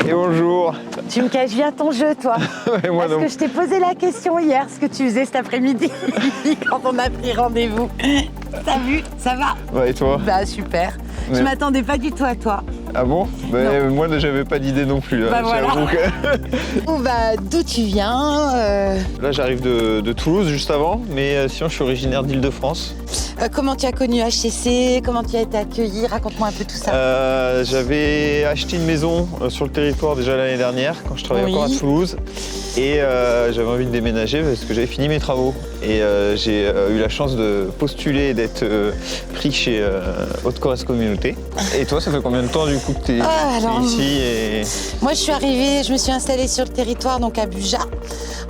Et bonjour. Tu me caches bien ton jeu, toi. Ouais, moi Parce non. que je t'ai posé la question hier, ce que tu faisais cet après-midi, quand on a pris rendez-vous. T'as vu? Ça va? Ouais, et toi? Bah super. Mais- Je m'attendais pas du tout à toi. Ah bon? Moi, j'avais pas d'idée non plus. Là. Bah, voilà. J'avoue que- Oh, bah, d'où tu viens? Là, j'arrive de Toulouse juste avant, mais sinon, je suis originaire d'Île-de-France. Comment tu as connu HCC? Comment tu as été accueilli? Raconte-moi un peu tout ça. J'avais acheté une maison sur le territoire déjà l'année dernière, quand je travaillais Oui. encore à Toulouse. Et j'avais envie de déménager parce que j'avais fini mes travaux. Et j'ai eu la chance de postuler et d'être pris chez Haute-Corrèze Communauté. Et toi, ça fait combien de temps du coup que tu es alors, ici et... Moi, je me suis installée sur le territoire, donc à Buja,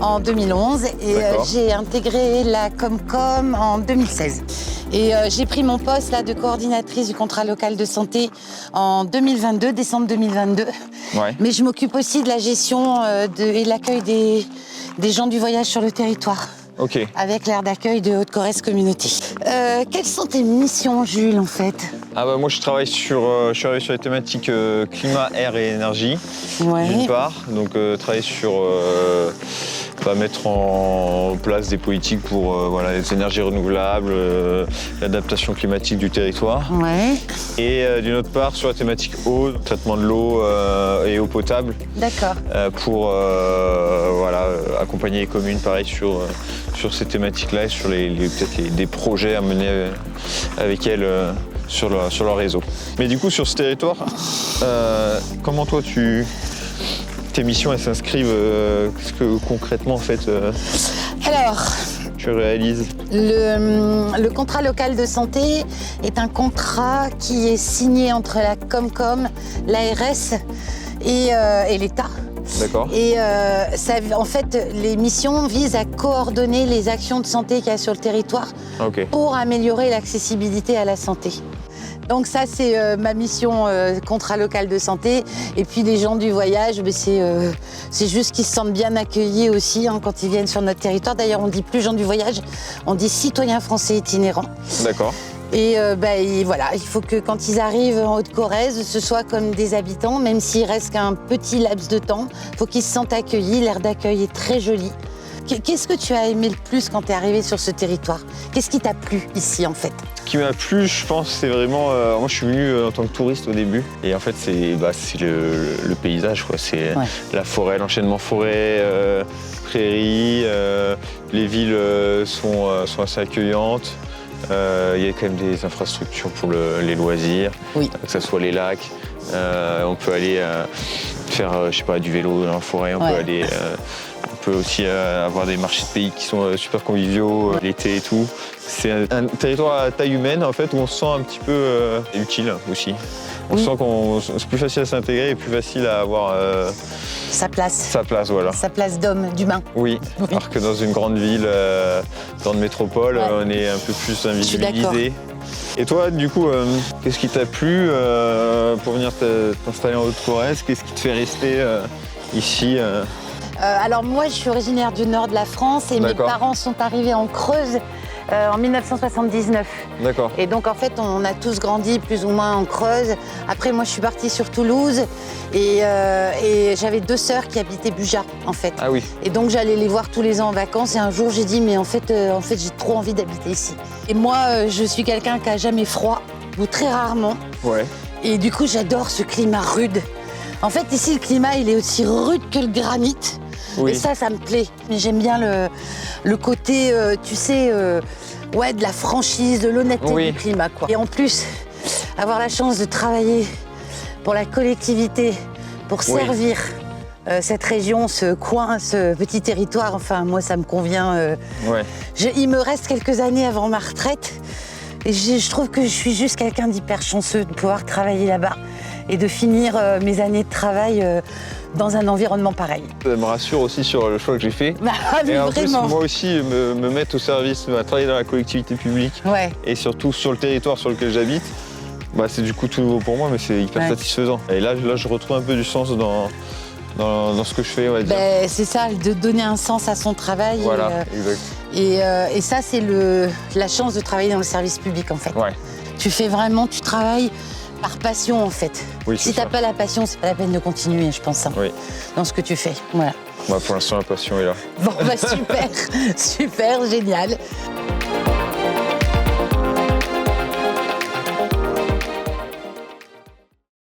en 2011. Et D'accord. j'ai intégré la Comcom en 2016. Et j'ai pris mon poste là, de coordinatrice du contrat local de santé en 2022, décembre 2022. Ouais. Mais je m'occupe aussi de la gestion et de l'accueil des gens du voyage sur le territoire, Ok. avec l'aire d'accueil de Haute-Corrèze Communauté. Quelles sont tes missions, Jules, en fait? Ah bah moi je travaille je suis arrivé sur les thématiques climat, air et énergie Ouais. d'une part, donc travailler sur mettre en place des politiques pour voilà, les énergies renouvelables, l'adaptation climatique du territoire. Ouais. Et d'une autre part sur la thématique eau, traitement de l'eau et eau potable D'accord. pour voilà, accompagner les communes pareil sur ces thématiques-là et sur peut-être des projets à mener avec elles sur leur réseau. Mais du coup sur ce territoire, comment toi tes missions elles s'inscrivent, qu'est-ce que concrètement en fait Alors, tu réalises? le contrat local de santé est un contrat qui est signé entre la Comcom, l'ARS et l'État. D'accord. Et en fait, les missions visent à coordonner les actions de santé qu'il y a sur le territoire Ok. pour améliorer l'accessibilité à la santé. Donc ça, c'est ma mission contrat local de santé. Et puis les gens du voyage, c'est juste qu'ils se sentent bien accueillis aussi quand ils viennent sur notre territoire. D'ailleurs, on ne dit plus gens du voyage, on dit citoyens français itinérants. D'accord. Et voilà, il faut que quand ils arrivent en Haute-Corrèze, ce soit comme des habitants, même s'il reste qu'un petit laps de temps. Il faut qu'ils se sentent accueillis, l'aire d'accueil est très joli. Qu'est-ce que tu as aimé le plus quand tu es arrivé sur ce territoire? Qu'est-ce qui t'a plu ici en fait? Ce qui m'a plu, je pense, c'est vraiment... moi, je suis venu en tant que touriste au début. Et en fait, c'est le paysage, quoi. C'est la forêt, l'enchaînement forêt, prairie. Les villes sont assez accueillantes. Il y a quand même des infrastructures pour les loisirs, Oui. que ce soit les lacs. On peut aller faire, je sais pas, du vélo dans la forêt. On peut aller... On peut aussi avoir des marchés de pays qui sont super conviviaux l'été et tout. C'est un territoire à taille humaine en fait où on se sent un petit peu utile aussi. On sent que c'est plus facile à s'intégrer et plus facile à avoir Sa place. sa place, voilà. Sa place d'homme, d'humain. Oui, alors que dans une grande ville, dans une métropole, on est un peu plus suis d'accord. invisibilisé. Et toi, du coup, qu'est-ce qui t'a plu pour venir t'installer en Haute-Corrèze? Qu'est-ce qui te fait rester ici Alors moi, je suis originaire du nord de la France et mes D'accord. parents sont arrivés en Creuse en 1979. D'accord. Et donc en fait, on a tous grandi plus ou moins en Creuse. Après, moi, je suis partie sur Toulouse et j'avais 2 sœurs qui habitaient Buja, en fait. Ah oui. Et donc j'allais les voir tous les ans en vacances et un jour j'ai dit mais en fait j'ai trop envie d'habiter ici. Et moi je suis quelqu'un qui a jamais froid ou très rarement Ouais. et du coup j'adore ce climat rude. En fait ici le climat il est aussi rude que le granit Oui. et ça me plaît. Mais j'aime bien le côté tu sais de la franchise, de l'honnêteté du climat quoi. Et en plus avoir la chance de travailler pour la collectivité, pour servir cette région, ce coin, ce petit territoire, enfin moi ça me convient. Il me reste quelques années avant ma retraite et je trouve que je suis juste quelqu'un d'hyper chanceux de pouvoir travailler là-bas et de finir mes années de travail dans un environnement pareil. Ça me rassure aussi sur le choix que j'ai fait. Mais et en vraiment. plus, moi aussi, me mettre au service, travailler dans la collectivité publique et surtout sur le territoire sur lequel j'habite, c'est du coup tout nouveau pour moi, mais c'est hyper satisfaisant. Et là, je retrouve un peu du sens dans ce que je fais, on va dire. C'est ça, de donner un sens à son travail. Voilà, exact. Et ça, c'est la chance de travailler dans le service public, en fait. Ouais. Tu fais vraiment, tu travailles par passion en fait. Oui, si t'as pas la passion, c'est pas la peine de continuer, je pense, Oui. dans ce que tu fais. Voilà. Pour l'instant, la passion est là. Bon, bah super, super, génial.